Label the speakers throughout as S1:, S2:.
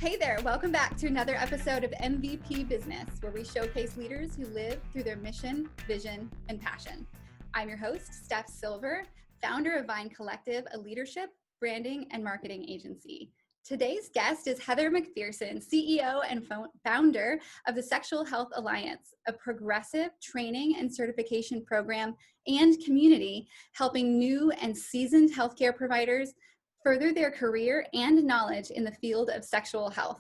S1: Hey there, welcome back to another episode of MVP Business, where we showcase leaders who live through their mission, vision, and passion. I'm your host, Steph Silver, founder of Vine Collective, a leadership, branding, and marketing agency. Today's guest is Heather McPherson, CEO and founder of the Sexual Health Alliance, a progressive training and certification program and community helping new and seasoned healthcare providers further their career and knowledge in the field of sexual health.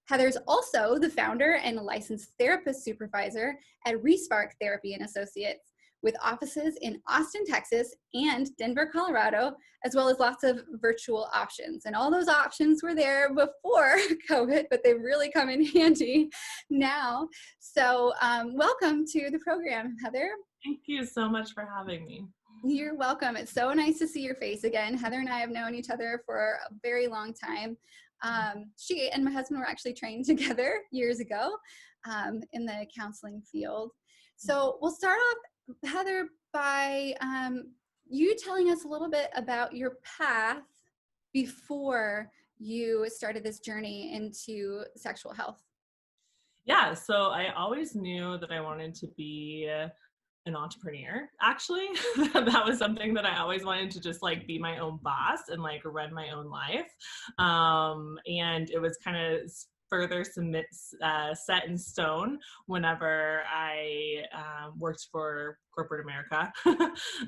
S1: Heather's also the founder and licensed therapist supervisor at Respark Therapy and Associates, with offices in Austin, Texas, and Denver, Colorado, as well as lots of virtual options. And all those options were there before COVID, but they've really come in handy now. So welcome to the program, Heather.
S2: Thank you so much for having me.
S1: You're welcome. It's so nice to see your face again. Heather and I have known each other for a very long time. She and my husband were actually trained together years ago in the counseling field. So we'll start off, Heather, by you telling us a little bit about your path before you started this journey into sexual health.
S2: Yeah, so I always knew that I wanted to be an entrepreneur. Actually, that was something that I always wanted to just like be my own boss and like run my own life. And it was kind of further set in stone whenever I worked for corporate America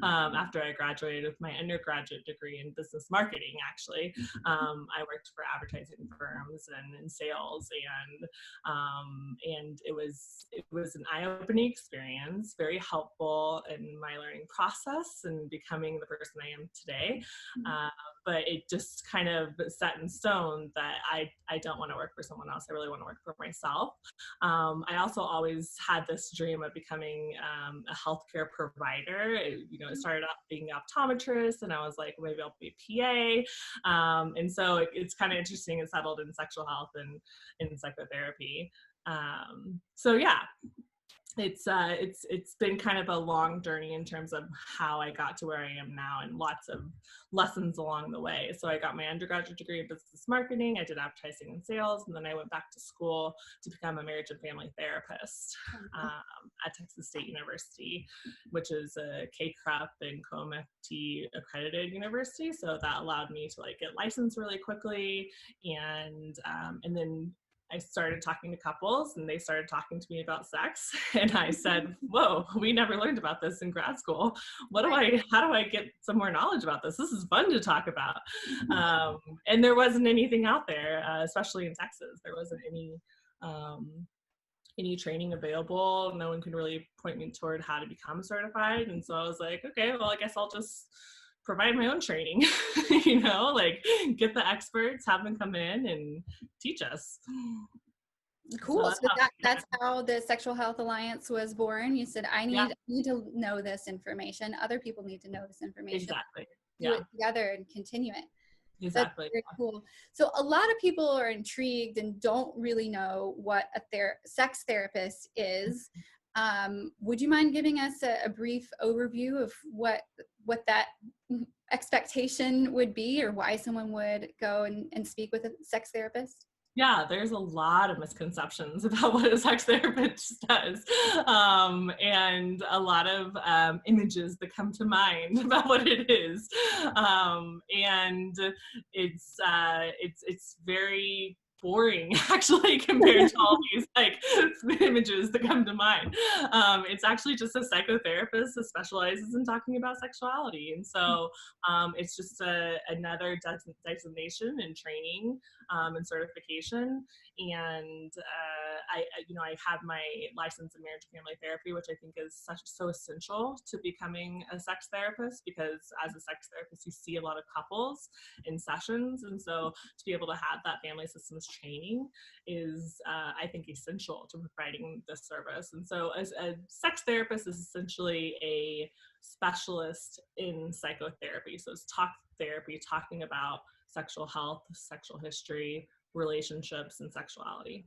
S2: after I graduated with my undergraduate degree in business marketing. Actually, I worked for advertising firms and in sales, and it was an eye-opening experience, very helpful in my learning process and becoming the person I am today. But it just kind of set in stone that I don't want to work for someone else. I really want to work for myself. I also always had this dream of becoming a healthcare provider. It started off being an optometrist, and I was like, maybe I'll be a PA. And so it's kind of interesting and settled in sexual health and in psychotherapy. So yeah. It's been kind of a long journey in terms of how I got to where I am now, and lots of lessons along the way. So I got my undergraduate degree in business marketing. I did advertising and sales, and then I went back to school to become a marriage and family therapist at Texas State University, which is a KCREP and COMFT accredited university. So that allowed me to like get licensed really quickly, and then I started talking to couples, and they started talking to me about sex. And I said, whoa, we never learned about this in grad school. How do I get some more knowledge about this? This is fun to talk about. And there wasn't anything out there, especially in Texas. There wasn't any training available. No one could really point me toward how to become certified. And so I was like, okay, well, I guess I'll just provide my own training, like get the experts, have them come in and teach us.
S1: Cool. So that's how the Sexual Health Alliance was born. You said, I need to know this information. Other people need to know this information.
S2: Exactly.
S1: Do it together and continue it.
S2: Exactly.
S1: That's very cool. So a lot of people are intrigued and don't really know what a sex therapist is. Would you mind giving us a brief overview of what that expectation would be, or why someone would go and speak with a sex therapist?
S2: Yeah, there's a lot of misconceptions about what a sex therapist does, and a lot of images that come to mind about what it is, and it's very boring actually compared to all these like images that come to mind. It's actually just a psychotherapist that specializes in talking about sexuality, and so it's just another designation and training and certification. And I have my license in marriage and family therapy, which I think is so essential to becoming a sex therapist, because as a sex therapist you see a lot of couples in sessions, and so to be able to have that family systems training is I think essential to providing this service. And so as a sex therapist is essentially a specialist in psychotherapy. So it's talk therapy, talking about sexual health, sexual history, relationships, and sexuality.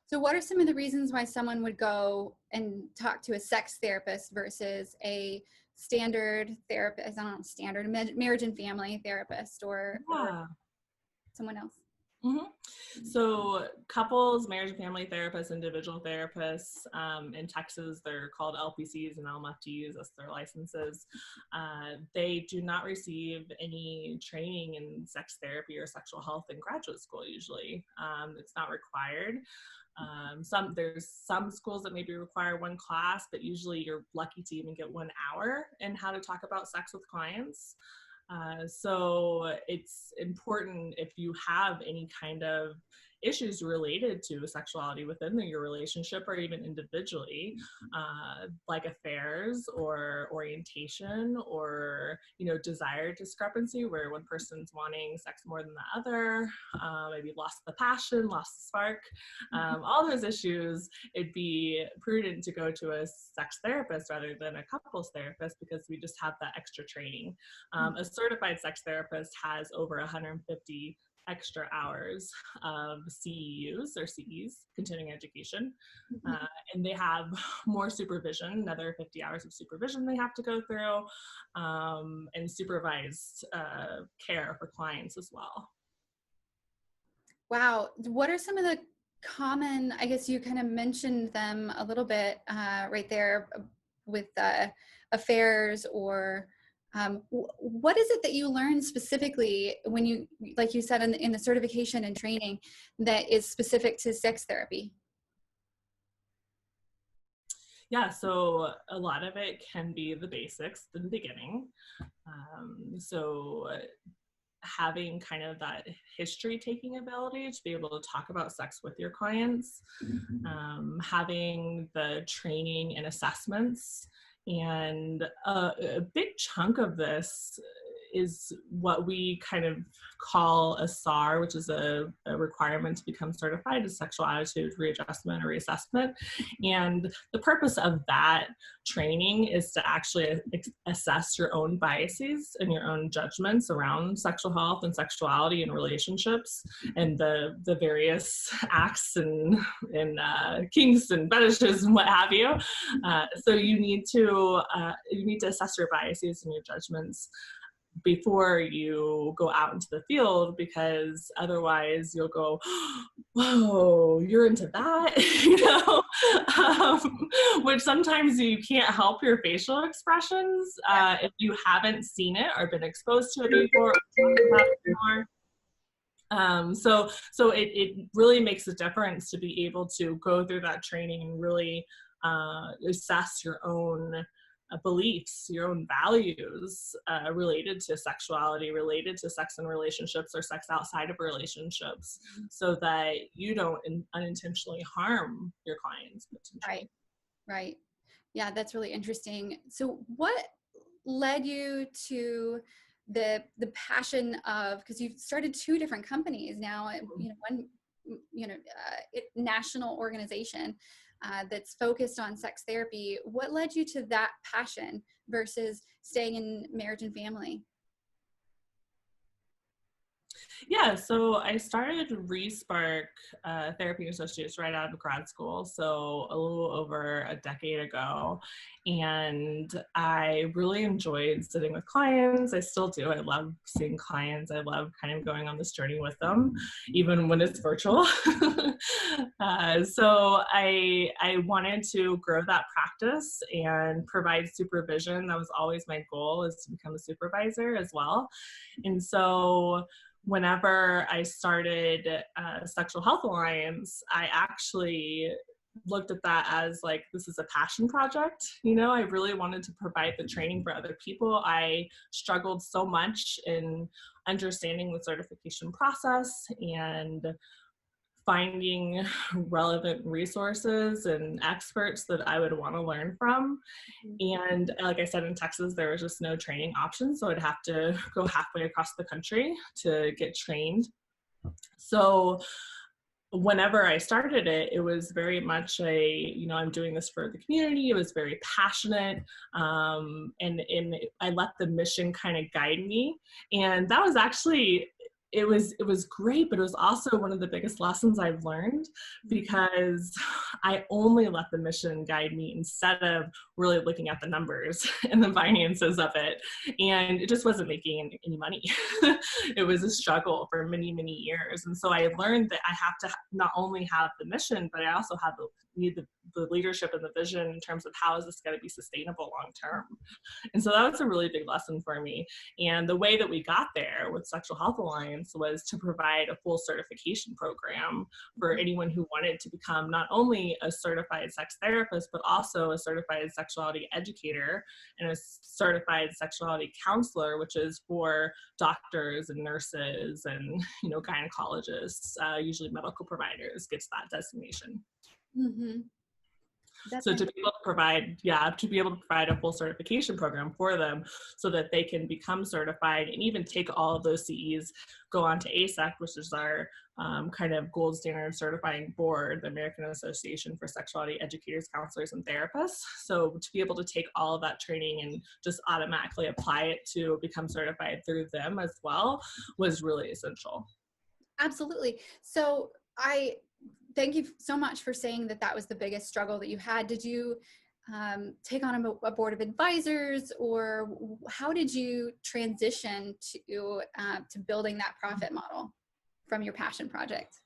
S1: So what are some of the reasons why someone would go and talk to a sex therapist versus a standard therapist, marriage and family therapist or someone else?
S2: Mhm. So couples, marriage and family therapists, individual therapists, in Texas, they're called LPCs and LMFTs, that's their licenses. They do not receive any training in sex therapy or sexual health in graduate school usually. It's not required. There's some schools that maybe require one class, but usually you're lucky to even get 1 hour in how to talk about sex with clients. So it's important if you have any kind of issues related to sexuality within your relationship or even individually, like affairs or orientation or, desire discrepancy where one person's wanting sex more than the other, maybe lost the passion, lost the spark, all those issues, it'd be prudent to go to a sex therapist rather than a couples therapist because we just have that extra training. A certified sex therapist has over 150 extra hours of CEUs or CEs, continuing education, and they have more supervision, another 50 hours of supervision they have to go through, and supervised care for clients as well.
S1: Wow. What are some of the common, I guess you kind of mentioned them a little bit right there with affairs or what is it that you learn specifically when you, like you said, in the certification and training that is specific to sex therapy?
S2: Yeah, so a lot of it can be the basics in the beginning. So having kind of that history taking ability to be able to talk about sex with your clients, having the training and assessments. And a big chunk of this is what we kind of call a SAR, which is a requirement to become certified as sexual attitude readjustment or reassessment. And the purpose of that training is to actually assess your own biases and your own judgments around sexual health and sexuality and relationships and the various acts and kinks and fetishes and what have you. So you need to assess your biases and your judgments before you go out into the field, because otherwise you'll go, whoa, you're into that, which sometimes you can't help your facial expressions if you haven't seen it or been exposed to it before or talked about it before. So it really makes a difference to be able to go through that training and really assess your own beliefs, your own values related to sexuality, related to sex and relationships or sex outside of relationships, so that you don't unintentionally harm your clients.
S1: Right. Yeah, that's really interesting. So what led you to the passion of, because you've started 2 different companies now, one national organization that's focused on sex therapy. What led you to that passion versus staying in marriage and family?
S2: Yeah, so I started Respark Therapy Associates right out of grad school, so a little over a decade ago. And I really enjoyed sitting with clients. I still do. I love seeing clients. I love kind of going on this journey with them, even when it's virtual. So I wanted to grow that practice and provide supervision. That was always my goal, is to become a supervisor as well. And so whenever I started Sexual Health Alliance, I actually looked at that as like, this is a passion project. I really wanted to provide the training for other people. I struggled so much in understanding the certification process and finding relevant resources and experts that I would want to learn from. And like I said, in Texas, there was just no training option. So I'd have to go halfway across the country to get trained. So whenever I started it, it was very much I'm doing this for the community. It was very passionate. And I let the mission kind of guide me. And that was actually it was great, but it was also one of the biggest lessons I've learned, because I only let the mission guide me instead of really looking at the numbers and the finances of it. And it just wasn't making any money. It was a struggle for many, many years. And so I learned that I have to not only have the mission, but I also need the leadership and the vision in terms of how is this going to be sustainable long term. And so that was a really big lesson for me. And the way that we got there with Sexual Health Alliance was to provide a full certification program for anyone who wanted to become not only a certified sex therapist, but also a certified sexuality educator and a certified sexuality counselor, which is for doctors and nurses and, gynecologists, usually medical providers, gets that designation.
S1: Mm-hmm.
S2: So to be able to provide a full certification program for them so that they can become certified and even take all of those CEs, go on to ASEC, which is our kind of gold standard certifying board, the American Association for Sexuality Educators, Counselors, and Therapists. So to be able to take all of that training and just automatically apply it to become certified through them as well was really essential.
S1: Absolutely. So thank you so much for saying that was the biggest struggle that you had. Did you take on a board of advisors, or how did you transition to building that profit model from your passion project?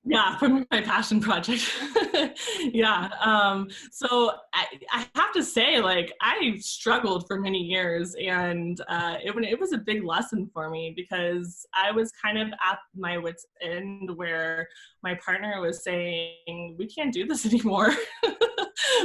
S2: Yeah, from my passion project. Yeah. So I have to say, I struggled for many years, and it was a big lesson for me, because I was kind of at my wit's end where my partner was saying, we can't do this anymore.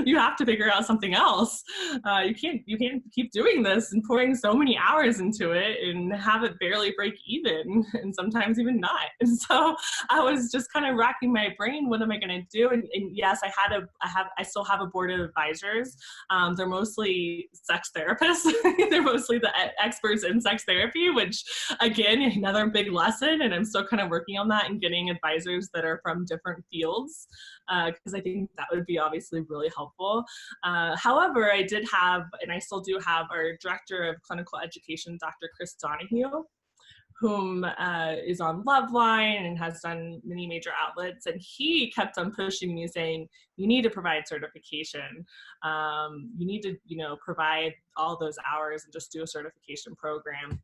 S2: You have to figure out something else. You can't keep doing this and pouring so many hours into it and have it barely break even, and sometimes even not. And so I was just kind of racking my brain. What am I going to do? And yes, I still have a board of advisors. They're mostly sex therapists. They're mostly the experts in sex therapy, which again, another big lesson. And I'm still kind of working on that and getting advisors that are from different fields, because I think that would be obviously really helpful. However, I did have, and I still do have, our director of clinical education, Dr. Chris Donahue, whom is on Loveline and has done many major outlets. And he kept on pushing me, saying, you need to provide certification. You need to, provide all those hours and just do a certification program.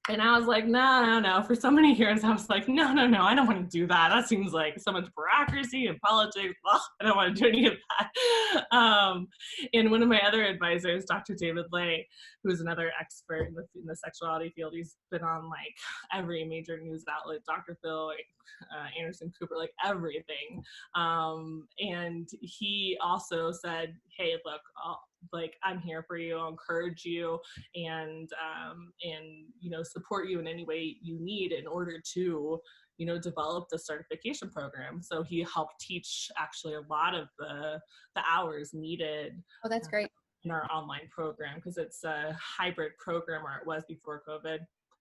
S2: And I was like, no. For so many years, I was like, no, I don't want to do that. That seems like so much bureaucracy and politics. Ugh, I don't want to do any of that. And one of my other advisors, Dr. David Lay, who's another expert in the sexuality field, he's been on every major news outlet, Dr. Phil, Anderson Cooper, everything. And he also said, hey, look, I'm here for you. I'll encourage you and support you in any way you need in order to, develop the certification program. So he helped teach actually a lot of the hours needed.
S1: Oh, that's great.
S2: In our online program, because it's a hybrid program, or it was before COVID.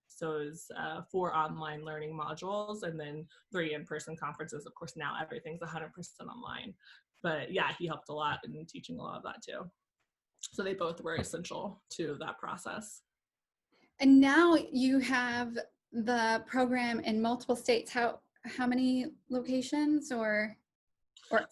S2: So it was 4 online learning modules and then 3 in-person conferences. Of course, now everything's 100% online. But yeah, he helped a lot in teaching a lot of that too. So they both were essential to that process.
S1: And now you have the program in multiple states. How many locations or?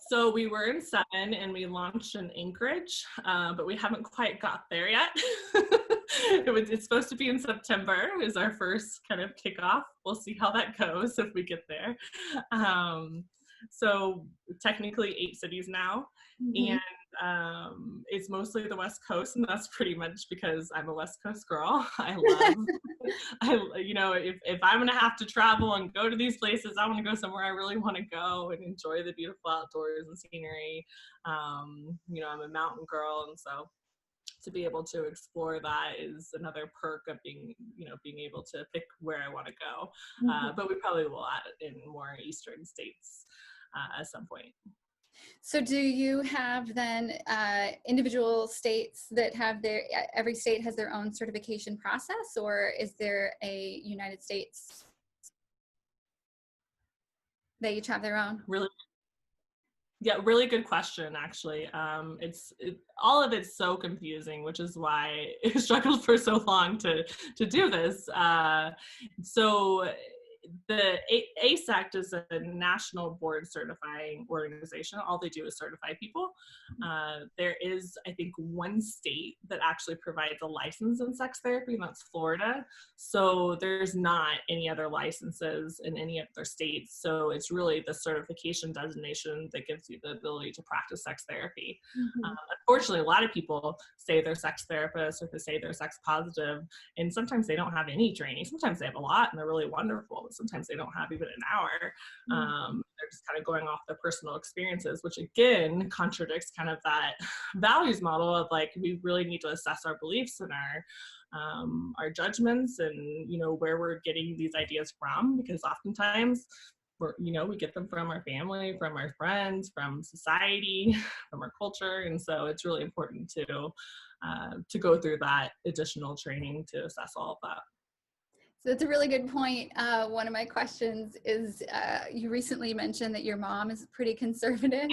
S2: So we were in 7 and we launched in Anchorage, but we haven't quite got there yet. It's supposed to be in September is our first kind of kickoff. We'll see how that goes if we get there. So technically 8 cities now. Mm-hmm. And it's mostly the West Coast, and that's pretty much because I'm a West Coast girl. If I'm gonna have to travel and go to these places, I want to go somewhere I really want to go and enjoy the beautiful outdoors and scenery. I'm a mountain girl, and so to be able to explore that is another perk of being able to pick where I want to go. Mm-hmm. But we probably will add it in more eastern states at some point.
S1: So do you have then individual states that have every state has their own certification process, or is there a United States? They each have their own?
S2: Really good question, actually. All of it's so confusing, which is why it struggled for so long to do this. So the ASECT is a national board certifying organization. All they do is certify people. There is, I think, one state that actually provides a license in sex therapy, and that's Florida. So there's not any other licenses in any other states. So it's really the certification designation that gives you the ability to practice sex therapy. Unfortunately, a lot of people say they're sex therapists or they say they're sex positive, and sometimes they don't have any training. Sometimes they have a lot and they're really wonderful, but sometimes they don't have even an hour. They're just kind of going off their personal experiences, which again contradicts kind of that values model of like, we really need to assess our beliefs and our judgments and, you know, where we're getting these ideas from, because oftentimes we get them from our family, from our friends, from society, from our culture. And so it's really important to go through that additional training to assess all of that.
S1: So that's a really good point. One of my questions is, you recently mentioned that your mom is pretty conservative.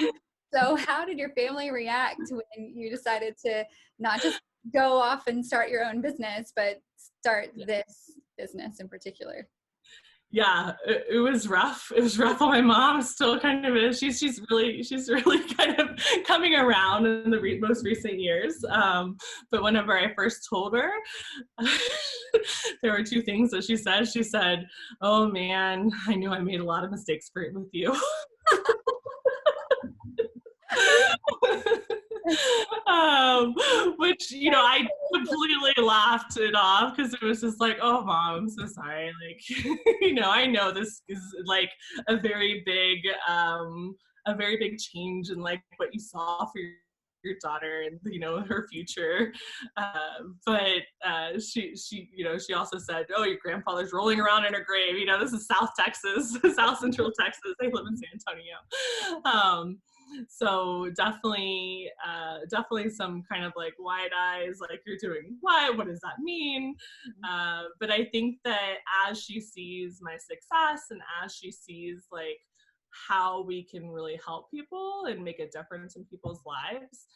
S1: So how did your family react when you decided to not just go off and start your own business, but start this business in particular?
S2: Yeah, it was rough. It was rough on my mom. Still kind of is. She's really kind of coming around in the most recent years. But whenever I first told her, there were two things that she said. She said, "Oh man, I knew I made a lot of mistakes with you." Which, you know, I completely laughed it off because it was just like, oh mom, I'm so sorry. Like, you know, I know this is like a very big change in like what you saw for your daughter and, you know, her future. But she also said, oh, your grandfather's rolling around in her grave. You know, this is South Texas, South Central Texas. They live in San Antonio. So definitely some kind of like wide eyes, like, you're doing what does that mean? But I think that as she sees my success and as she sees like how we can really help people and make a difference in people's lives,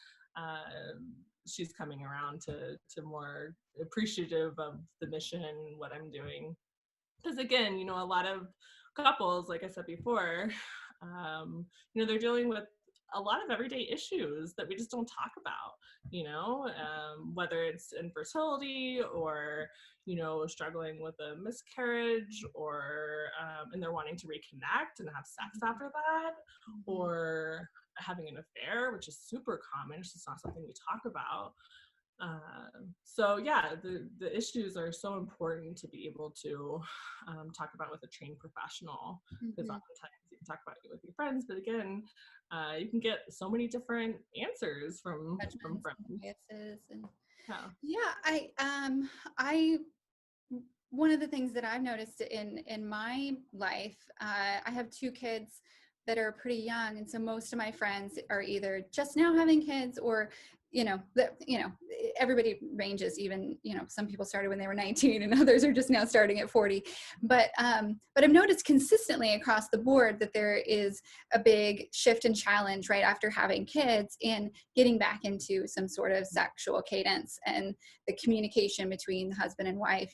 S2: she's coming around to more appreciative of the mission and what I'm doing. Because again, you know, a lot of couples, like I said before, you know, they're dealing with a lot of everyday issues that we just don't talk about, you know, whether it's infertility or, you know, struggling with a miscarriage or, and they're wanting to reconnect and have sex after that, or having an affair, which is super common. It's just not something we talk about. So yeah, the issues are so important to be able to talk about with a trained professional, because oftentimes you can talk about it with your friends, but again, you can get so many different answers from friends.
S1: I one of the things that I've noticed in my life, I have two kids that are pretty young, and so most of my friends are either just now having kids or, everybody ranges. Even, some people started when they were 19 and others are just now starting at 40. But I've noticed consistently across the board that there is a big shift and challenge right after having kids in getting back into some sort of sexual cadence and the communication between the husband and wife.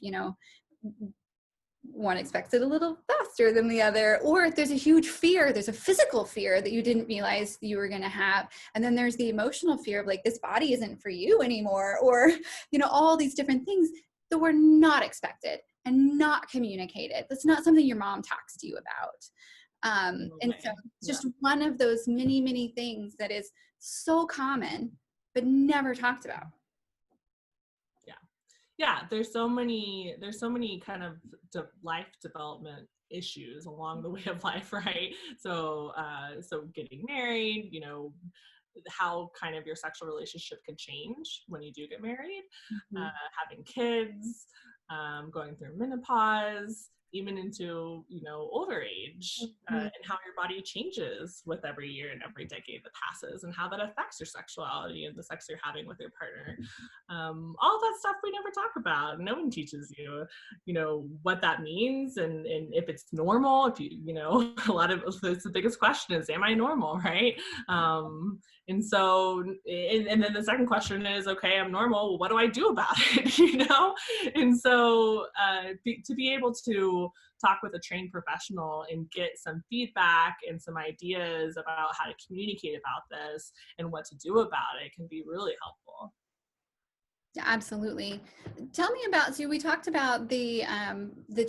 S1: One expects it a little faster than the other, or there's a huge fear. There's a physical fear that you didn't realize you were going to have. And then there's the emotional fear of like, this body isn't for you anymore, or, all these different things that were not expected and not communicated. That's not something your mom talks to you about. And so it's just one of those many, many things that is so common, but never talked about.
S2: Yeah, there's so many kind of life development issues along the way of life, right? So getting married, how kind of your sexual relationship can change when you do get married, having kids, going through menopause, even into, older age, and how your body changes with every year and every decade that passes, and how that affects your sexuality and the sex you're having with your partner. All that stuff we never talk about. No one teaches you, what that means, and if it's normal, if a lot of the biggest question is, am I normal, right? And so, and then the second question is, okay, I'm normal. Well, what do I do about it? And so to be able to go talk with a trained professional and get some feedback and some ideas about how to communicate about this and what to do about it can be really helpful.
S1: Yeah, absolutely. Tell me about, so we talked about the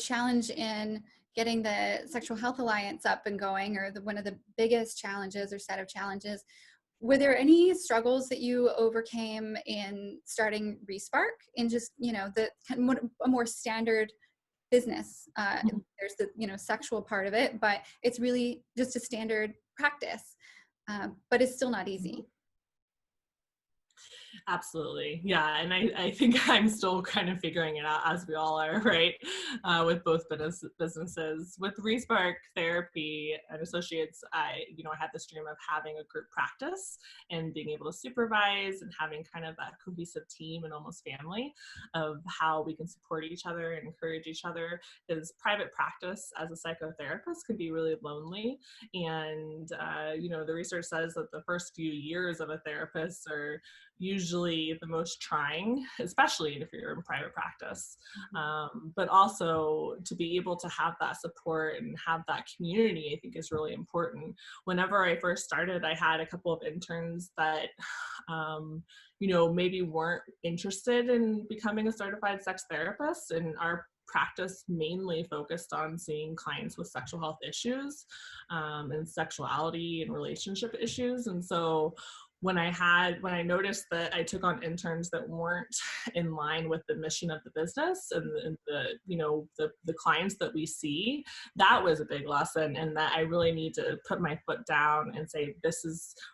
S1: challenge in getting the Sexual Health Alliance up and going, or one of the biggest challenges or set of challenges. Were there any struggles that you overcame in starting Respark in just, the a more standard business? There's the, sexual part of it, but it's really just a standard practice, but it's still not easy.
S2: Absolutely. Yeah. And I think I'm still kind of figuring it out, as we all are, right? With both businesses. With Respark Therapy and Associates, I had this dream of having a group practice and being able to supervise and having kind of that cohesive team and almost family of how we can support each other and encourage each other. Because private practice as a psychotherapist can be really lonely. And, the research says that the first few years of a therapist are usually the most trying, especially if you're in private practice. But also to be able to have that support and have that community, I think is really important. Whenever I first started, I had a couple of interns that, maybe weren't interested in becoming a certified sex therapist, and our practice mainly focused on seeing clients with sexual health issues and sexuality and relationship issues. And so when I noticed that I took on interns that weren't in line with the mission of the business and the clients that we see, that was a big lesson, and that I really need to put my foot down and say,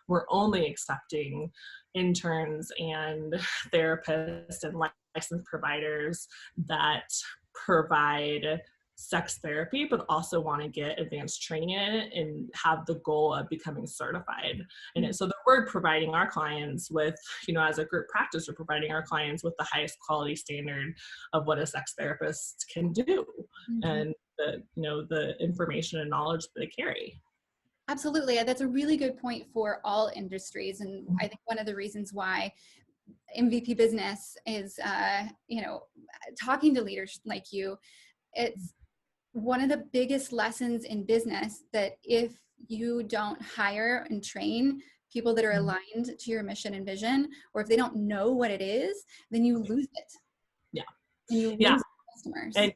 S2: we're only accepting interns and therapists and licensed providers that provide sex therapy, but also want to get advanced training in it and have the goal of becoming certified. And so the word providing our clients with, as a group practice, we're providing our clients with the highest quality standard of what a sex therapist can do, and the information and knowledge that they carry.
S1: Absolutely. That's a really good point for all industries. And I think one of the reasons why MVP Business is, talking to leaders like you, it's one of the biggest lessons in business that if you don't hire and train people that are aligned to your mission and vision, or if they don't know what it is, then you lose it.
S2: Yeah.
S1: And you lose customers.
S2: And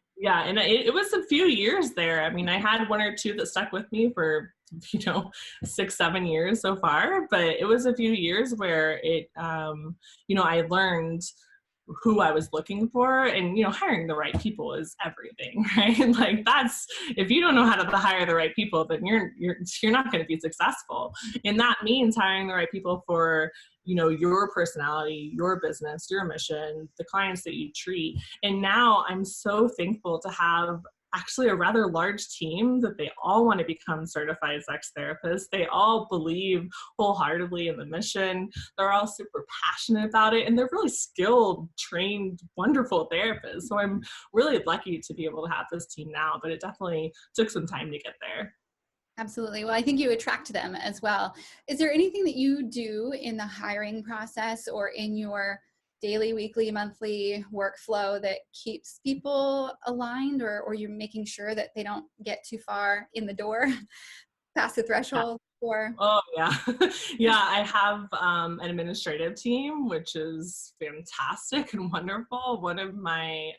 S2: it was a few years there. I mean, I had one or two that stuck with me for 6-7 years so far, but it was a few years where it I learned who I was looking for, and hiring the right people is everything, right? Like, that's, if you don't know how to hire the right people, then you're not going to be successful. And that means hiring the right people for your personality, your business, your mission, the clients that you treat. And now I'm so thankful to have actually a rather large team that they all want to become certified sex therapists. They all believe wholeheartedly in the mission. They're all super passionate about it, and they're really skilled, trained, wonderful therapists. So I'm really lucky to be able to have this team now, but it definitely took some time to get there.
S1: Absolutely. Well, I think you attract them as well. Is there anything that you do in the hiring process or in your daily, weekly, monthly workflow that keeps people aligned, or you're making sure that they don't get too far in the door, past the threshold?
S2: Oh yeah. Yeah, I have an administrative team, which is fantastic and wonderful. One of my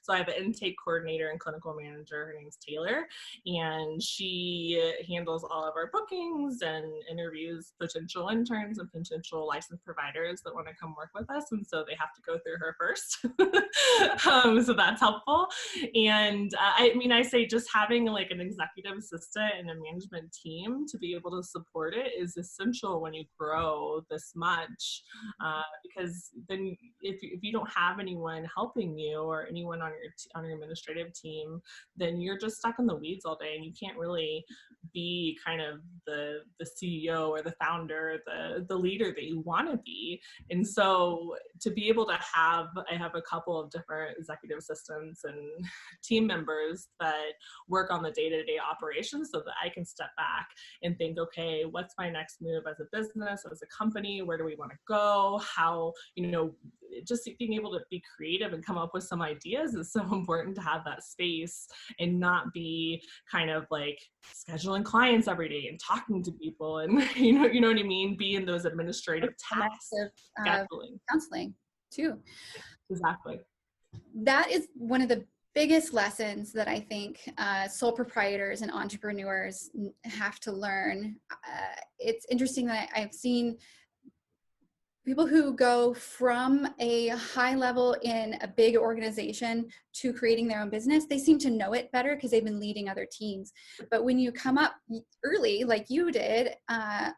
S2: so I have an intake coordinator and clinical manager. Her name's Taylor, and she handles all of our bookings and interviews potential interns and potential licensed providers that want to come work with us, and so they have to go through her first. So that's helpful. And I say just having like an executive assistant and a management team to be able to support it is essential when you grow this much, because then if you don't have anyone helping you or anyone on your administrative team, then you're just stuck in the weeds all day, and you can't really be kind of the CEO or the founder, the leader that you want to be. And so to be able to I have a couple of different executive assistants and team members that work on the day-to-day operations so that I can step back and think, okay, what's my next move as a business, as a company? Where do we want to go? How, just being able to be creative and come up with some ideas is so important to have that space and not be kind of like scheduling clients every day and talking to people and, you know what I mean? Be in those administrative tasks, scheduling.
S1: Counseling too.
S2: Exactly.
S1: That is one of the biggest lessons that I think sole proprietors and entrepreneurs have to learn. It's interesting that I've seen people who go from a high level in a big organization to creating their own business, they seem to know it better because they've been leading other teams. But when you come up early, like you did,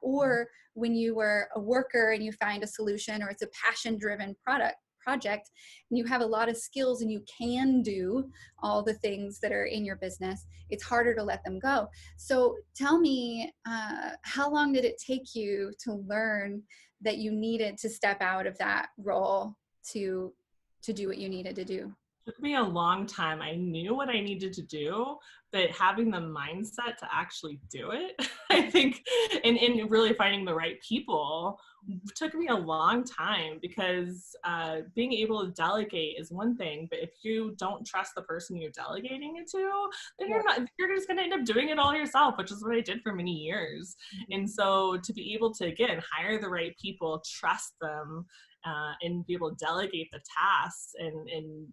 S1: or when you were a worker and you find a solution, or it's a passion-driven project, and you have a lot of skills and you can do all the things that are in your business, it's harder to let them go. So tell me, how long did it take you to learn that you needed to step out of that role to do what you needed to do?
S2: It took me a long time. I knew what I needed to do, but having the mindset to actually do it, I think, and really finding the right people took me a long time, because being able to delegate is one thing, but if you don't trust the person you're delegating it to, then you're just going to end up doing it all yourself, which is what I did for many years. And so to be able to, again, hire the right people, trust them, and be able to delegate the tasks and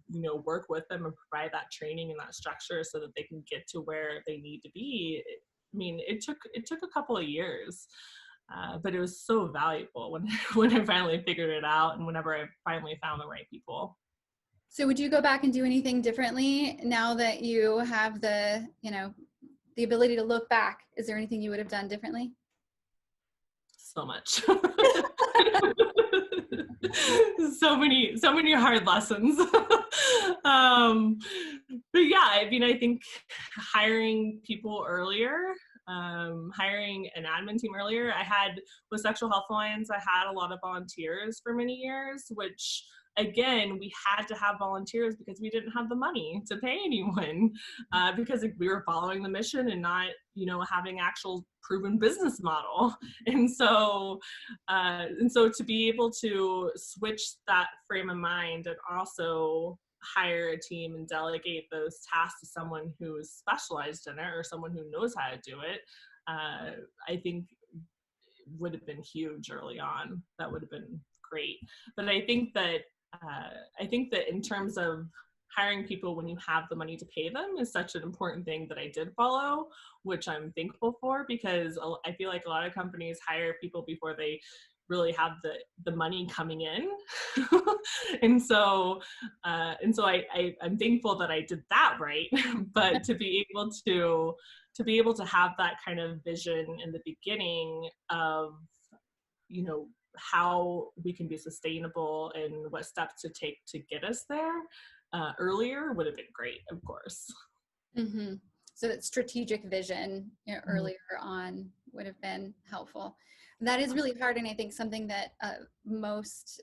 S2: work with them and provide that training and that structure so that they can get to where they need to be. I mean, it took a couple of years, but it was so valuable when I finally figured it out and whenever I finally found the right people.
S1: So would you go back and do anything differently now that you have the ability to look back? Is there anything you would have done differently?
S2: So much. so many hard lessons. But yeah, I mean, I think hiring people earlier, hiring an admin team earlier. With Sexual Health Alliance, I had a lot of volunteers for many years, which again, we had to have volunteers because we didn't have the money to pay anyone, because we were following the mission and not, having actual proven business model. And so to be able to switch that frame of mind and also hire a team and delegate those tasks to someone who is specialized in it or someone who knows how to do it, I think would have been huge early on. That would have been great. But I think that in terms of hiring people when you have the money to pay them is such an important thing that I did follow, which I'm thankful for, because I feel like a lot of companies hire people before they really have the money coming in. and so I'm thankful that I did that right. But to be able to have that kind of vision in the beginning of, how we can be sustainable and what steps to take to get us there earlier would have been great, of course.
S1: Mm-hmm. So that strategic vision earlier on would have been helpful. And that is really hard, and I think something that most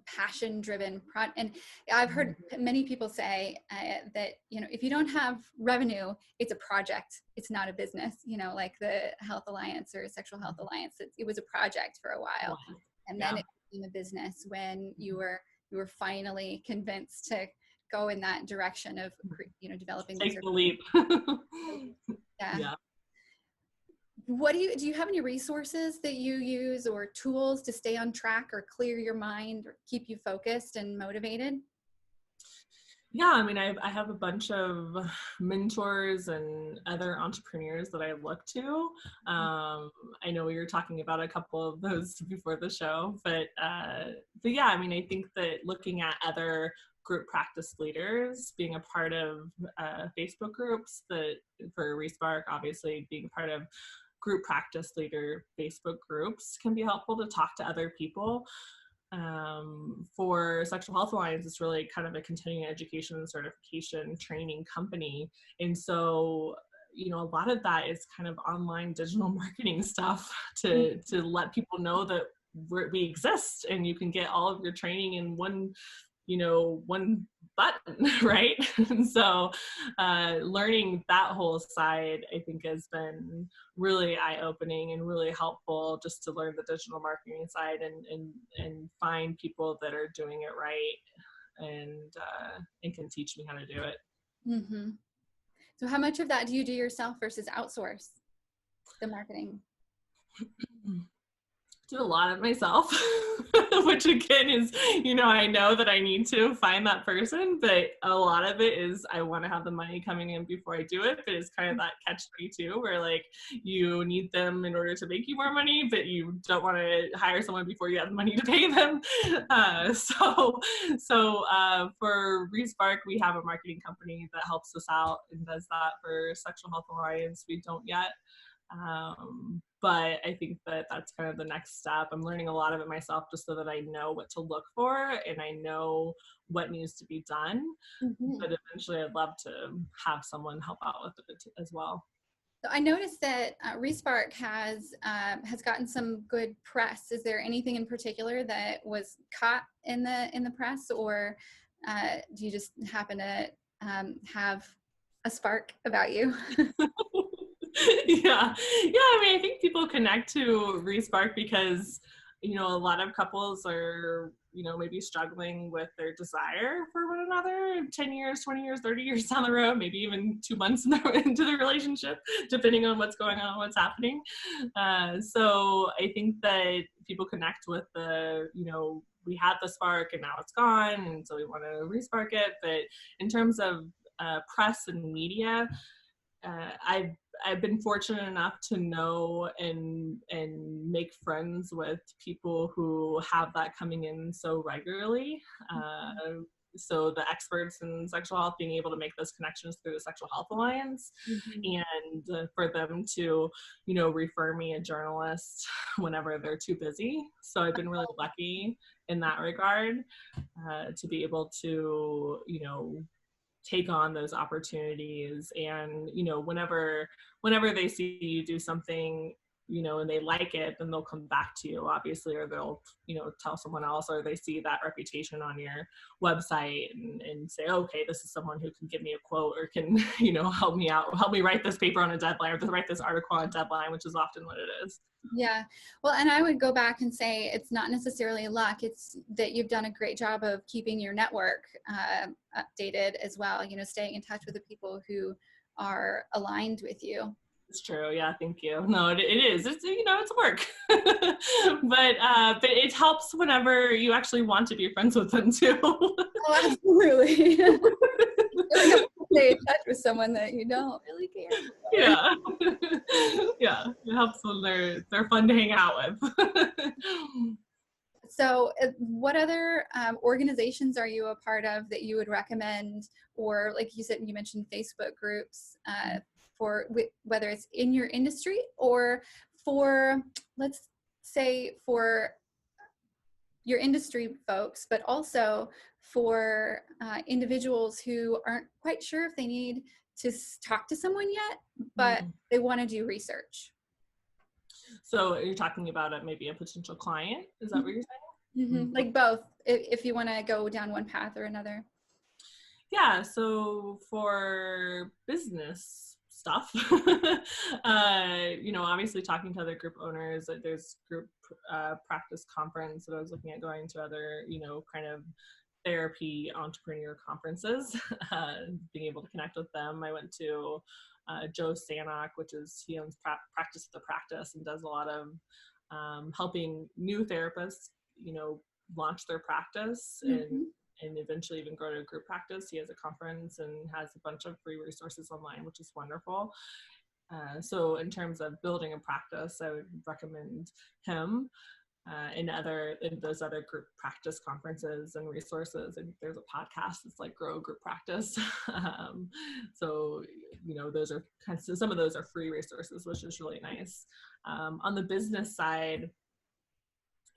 S1: passion-driven and I've heard many people say that if you don't have revenue, it's a project, it's not a business. Like the Health Alliance or Sexual Health Alliance, it was a project for a while, and then it became a business when you were finally convinced to go in that direction of developing.
S2: Take the leap.
S1: Yeah. What do you have any resources that you use or tools to stay on track or clear your mind or keep you focused and motivated?
S2: Yeah, I mean, I have a bunch of mentors and other entrepreneurs that I look to. I know we were talking about a couple of those before the show, but yeah, I mean, I think that looking at other group practice leaders, being a part of Facebook groups, that for Respark, obviously being part of group practice leader Facebook groups can be helpful to talk to other people. For Sexual Health Alliance, it's really kind of a continuing education and certification training company. And so, a lot of that is kind of online digital marketing stuff to let people know that we exist and you can get all of your training in one button, right? And so learning that whole side, I think, has been really eye-opening and really helpful, just to learn the digital marketing side and find people that are doing it right and can teach me how to do it.
S1: Mm-hmm. So how much of that do you do yourself versus outsource the marketing?
S2: Do a lot of myself, which again is, I know that I need to find that person, but a lot of it is I want to have the money coming in before I do it. But it's kind of that catch-22 where like you need them in order to make you more money, but you don't want to hire someone before you have the money to pay them. So for Respark, we have a marketing company that helps us out and does that. For Sexual Health Alliance, we don't yet. But I think that that's kind of the next step. I'm learning a lot of it myself just so that I know what to look for and I know what needs to be done. Mm-hmm. But eventually I'd love to have someone help out with it as well.
S1: So I noticed that Respark has gotten some good press. Is there anything in particular that was caught in the press, or do you just happen to have a spark about you?
S2: Yeah. I mean, I think people connect to Respark because, a lot of couples are, maybe struggling with their desire for one another 10 years, 20 years, 30 years down the road, maybe even 2 months into the relationship, depending on what's going on, what's happening. So I think that people connect with we had the spark and now it's gone. And so we want to respark it. But in terms of press and media, I've been fortunate enough to know and make friends with people who have that coming in so regularly. So the experts in sexual health being able to make those connections through the Sexual Health Alliance, and for them to, refer me a journalist whenever they're too busy. So I've been really lucky in that regard to be able to, take on those opportunities. And whenever they see you do something and they like it, then they'll come back to you, obviously, or they'll tell someone else, or they see that reputation on your website and say, okay, this is someone who can give me a quote or can help me out, help me write this paper on a deadline, or write this article on a deadline, which is often what it is.
S1: Yeah. Well, and I would go back and say it's not necessarily luck. It's that you've done a great job of keeping your network updated as well, staying in touch with the people who are aligned with you.
S2: It's true. Yeah. Thank you. No, it is. It's, it's work, but it helps whenever you actually want to be friends with them too.
S1: Oh, absolutely. Stay in touch with someone that you don't really care for.
S2: Yeah. Yeah. It helps when they're fun to hang out with.
S1: So what other organizations are you a part of that you would recommend, or like you said, you mentioned Facebook groups, for whether it's in your industry or for, let's say, for your industry folks, but also for individuals who aren't quite sure if they need to talk to someone yet, but they want to do research?
S2: So you're talking about maybe a potential client? Is that what you're saying?
S1: Mm-hmm. Like both, if you want to go down one path or another.
S2: Yeah, so for business stuff, obviously talking to other group owners, there's group practice conference that I was looking at going to, other, kind of therapy entrepreneur conferences, being able to connect with them. I went to Joe Sanok, he owns Practice the Practice and does a lot of helping new therapists, launch their practice and eventually even grow to a group practice. He has a conference and has a bunch of free resources online, which is wonderful. So in terms of building a practice, I would recommend him. In those other group practice conferences and resources, and there's a podcast that's like Grow Group Practice. So those are some of those are free resources, which is really nice. On the business side,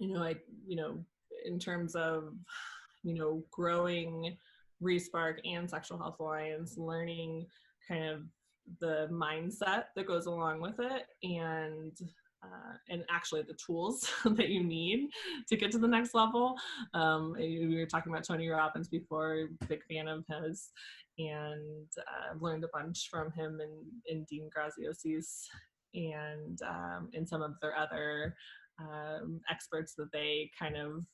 S2: in terms of growing Respark and Sexual Health Alliance, learning kind of the mindset that goes along with it, and and actually the tools that you need to get to the next level. We were talking about Tony Robbins before, big fan of his, and learned a bunch from him and Dean Graziosi's and some of their other experts that they kind of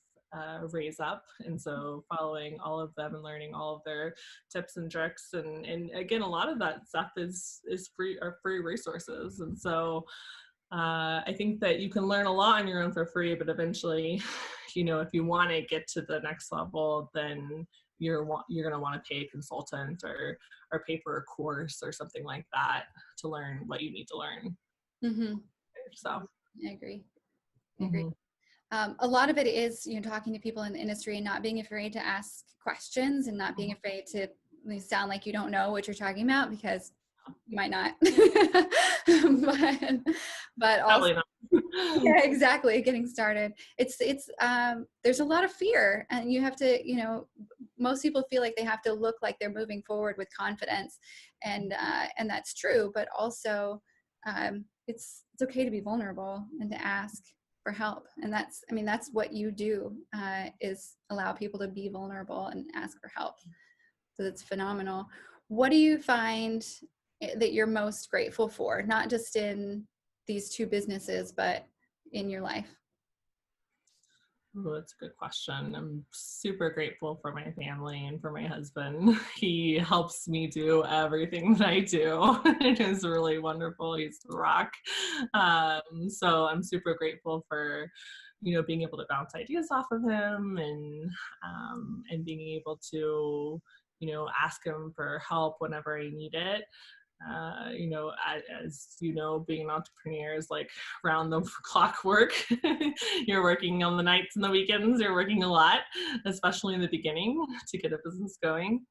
S2: raise up. And so following all of them and learning all of their tips and tricks, and again, a lot of that stuff is free resources. And so I think that you can learn a lot on your own for free, but eventually, if you want to get to the next level, then you're going to want to pay a consultant or pay for a course or something like that to learn what you need to learn.
S1: Mm-hmm.
S2: So
S1: I agree. A lot of it is, talking to people in the industry and not being afraid to ask questions and not being afraid to sound like you don't know what you're talking about, because you might not. but also,
S2: not.
S1: Yeah, exactly. Getting started. It's there's a lot of fear, and you have to, most people feel like they have to look like they're moving forward with confidence, and that's true. But also, it's okay to be vulnerable and to ask for help. And that's what you do, is allow people to be vulnerable and ask for help. So that's phenomenal. What do you find that you're most grateful for, not just in these two businesses, but in your life?
S2: Oh, that's a good question. I'm super grateful for my family and for my husband. He helps me do everything that I do. It is really wonderful. He's the rock. So I'm super grateful for, being able to bounce ideas off of him and being able to, ask him for help whenever I need it. As being an entrepreneur is like round the clock work. You're working on the nights and the weekends. You're working a lot, especially in the beginning, to get a business going.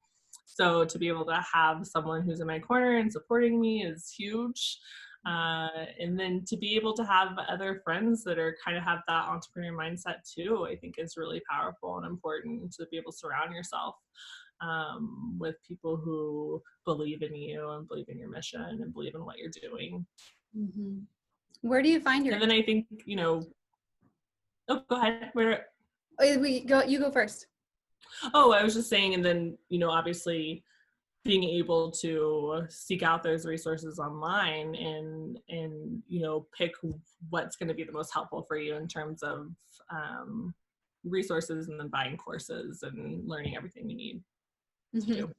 S2: So to be able to have someone who's in my corner and supporting me is huge. And then to be able to have other friends that are kind of have that entrepreneur mindset too, I think is really powerful and important, to be able to surround yourself with people who believe in you and believe in your mission and believe in what you're doing.
S1: Mm-hmm. Where do you find your?
S2: And then I think, oh, go ahead.
S1: You go first.
S2: Oh, I was just saying, and then, obviously being able to seek out those resources online and pick what's going to be the most helpful for you in terms of resources, and then buying courses and learning everything you need.
S1: Mm-hmm.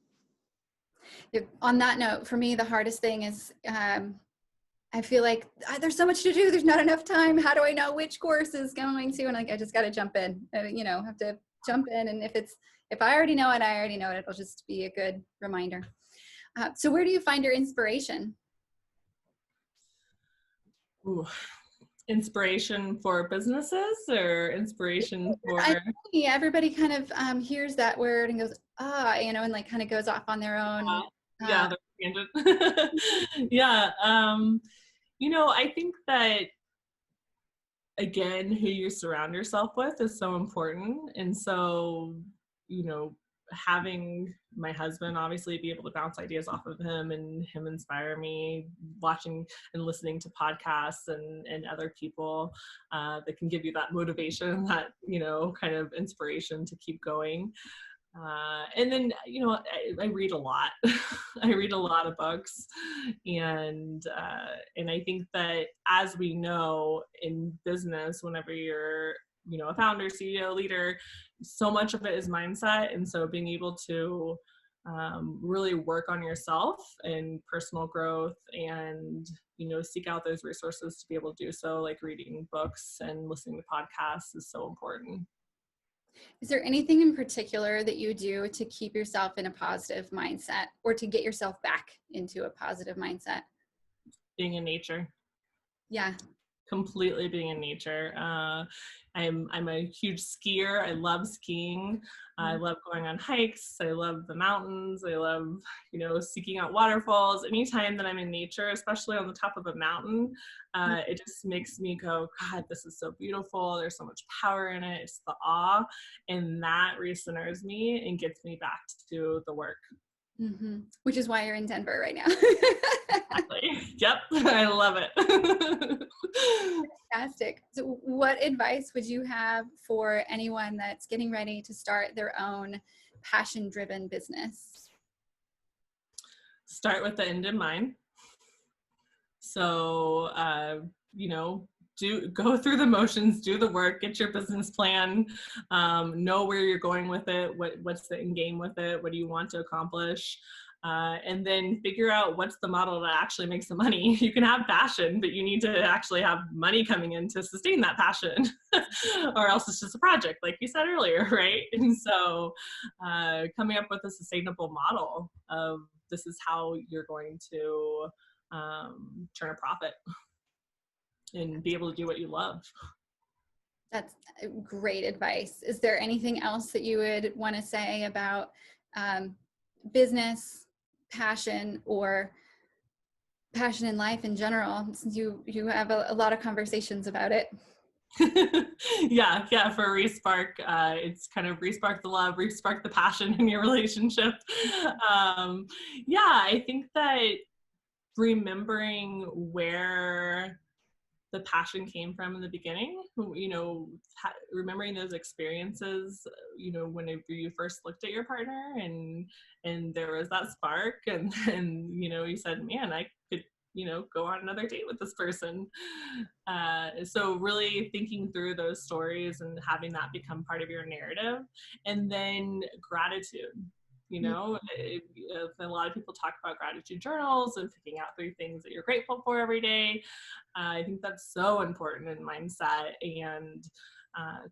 S1: On that note, for me, the hardest thing is I feel like there's so much to do. There's not enough time. How do I know which course is going to? And I just got to jump in. Have to jump in. And if I already know it, I already know it. It'll just be a good reminder. So where do you find your inspiration?
S2: Ooh. Inspiration for businesses or inspiration for?
S1: Everybody kind of hears that word and goes, and like kind of goes off on their own.
S2: Yeah. Yeah. I think that, again, who you surround yourself with is so important. And so, having my husband obviously be able to bounce ideas off of him and him inspire me, watching and listening to podcasts and other people that can give you that motivation, that, kind of inspiration to keep going. And then, I read a lot. I read a lot of books, and I think that, as we know in business, whenever you're, a founder, CEO, leader, so much of it is mindset. And so being able to really work on yourself and personal growth and, seek out those resources to be able to do so, like reading books and listening to podcasts, is so important.
S1: Is there anything in particular that you do to keep yourself in a positive mindset, or to get yourself back into a positive mindset?
S2: Being in nature.
S1: Yeah.
S2: Completely being in nature. I'm a huge skier. I love skiing. I love going on hikes. I love the mountains. I love, seeking out waterfalls. Anytime that I'm in nature, especially on the top of a mountain, it just makes me go, God, this is so beautiful. There's so much power in it. It's the awe. And that recenters me and gets me back to the work.
S1: Which is why you're in Denver right now.
S2: Exactly. Yep. I love it.
S1: Fantastic. So what advice would you have for anyone that's getting ready to start their own passion-driven business?
S2: Start with the end in mind. So, go through the motions, do the work, get your business plan, know where you're going with it, what's the end game with it, what do you want to accomplish, and then figure out what's the model that actually makes the money. You can have passion, but you need to actually have money coming in to sustain that passion, or else it's just a project, like you said earlier, right? And so, coming up with a sustainable model of this is how you're going to turn a profit and be able to do what you love.
S1: That's great advice. Is there anything else that you would want to say about business, passion, or passion in life in general, since you have a lot of conversations about it?
S2: Yeah, for Respark, it's kind of respark the love, respark the passion in your relationship. I think that remembering where the passion came from in the beginning, remembering those experiences, whenever you first looked at your partner and there was that spark, and then, you said, man, I could, go on another date with this person. So really thinking through those stories and having that become part of your narrative. And then gratitude. A lot of people talk about gratitude journals and picking out 3 things that you're grateful for every day. I think that's so important in mindset, and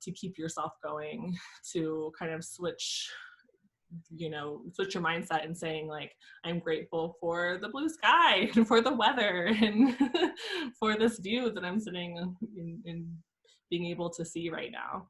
S2: to keep yourself going, to kind of switch your mindset and saying, like, I'm grateful for the blue sky and for the weather and for this view that I'm sitting in being able to see right now.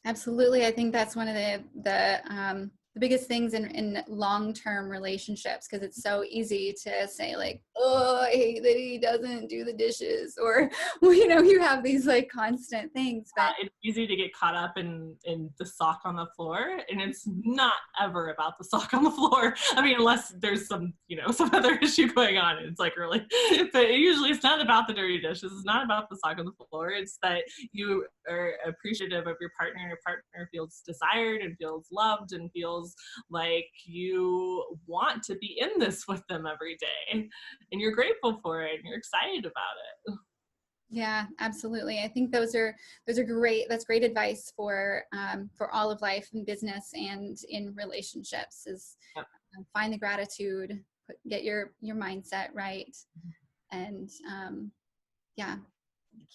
S1: Absolutely. I think that's one of the biggest things in long-term relationships, because it's so easy to say, like, oh, I hate that he doesn't do the dishes, or, you have these like constant things. But
S2: it's easy to get caught up in the sock on the floor, and it's not ever about the sock on the floor. I mean, unless there's some other issue going on. It's like, really, but usually it's not about the dirty dishes. It's not about the sock on the floor. It's that you are appreciative of your partner, and your partner feels desired and feels loved and feels like you want to be in this with them every day, and you're grateful for it and you're excited about it.
S1: Yeah, absolutely. I think those are great. That's great advice for all of life and business and in relationships, is find the gratitude, get your mindset right, and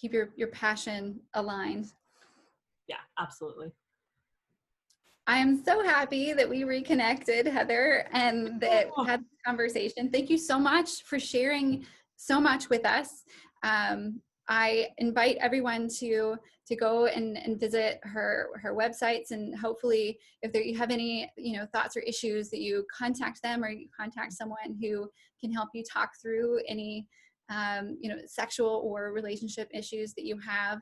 S1: keep your passion aligned.
S2: Yeah, absolutely.
S1: I am so happy that we reconnected, Heather, and that we had this conversation. Thank you so much for sharing so much with us. I invite everyone to go and visit her websites, and hopefully, if you have any thoughts or issues, that you contact them, or you contact someone who can help you talk through any sexual or relationship issues that you have.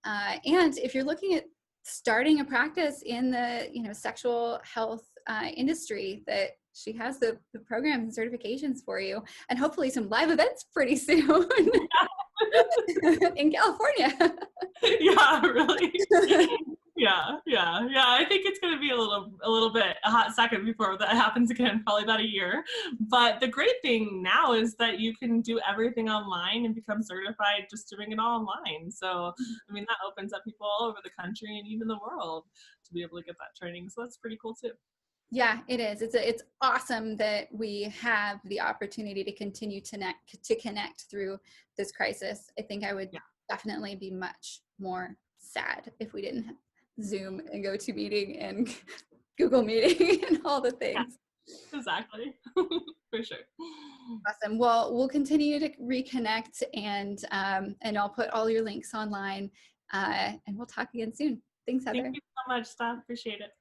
S1: And if you're looking at starting a practice in the sexual health industry, that she has the programs and certifications for you, and hopefully some live events pretty soon in California.
S2: Yeah, really. Yeah. I think it's going to be a little bit a hot second before that happens again, probably about a year. But the great thing now is that you can do everything online and become certified just doing it all online. So, I mean, that opens up people all over the country and even the world to be able to get that training. So that's pretty cool too.
S1: Yeah, it is. It's awesome that we have the opportunity to continue to connect through this crisis. I think I would definitely be much more sad if we didn't Zoom and GoToMeeting and Google Meeting and all the things.
S2: Yeah, exactly. For sure.
S1: Awesome. Well, we'll continue to reconnect, and I'll put all your links online, and we'll talk again soon. Thanks, Heather.
S2: Thank you so much, Steph. Appreciate it.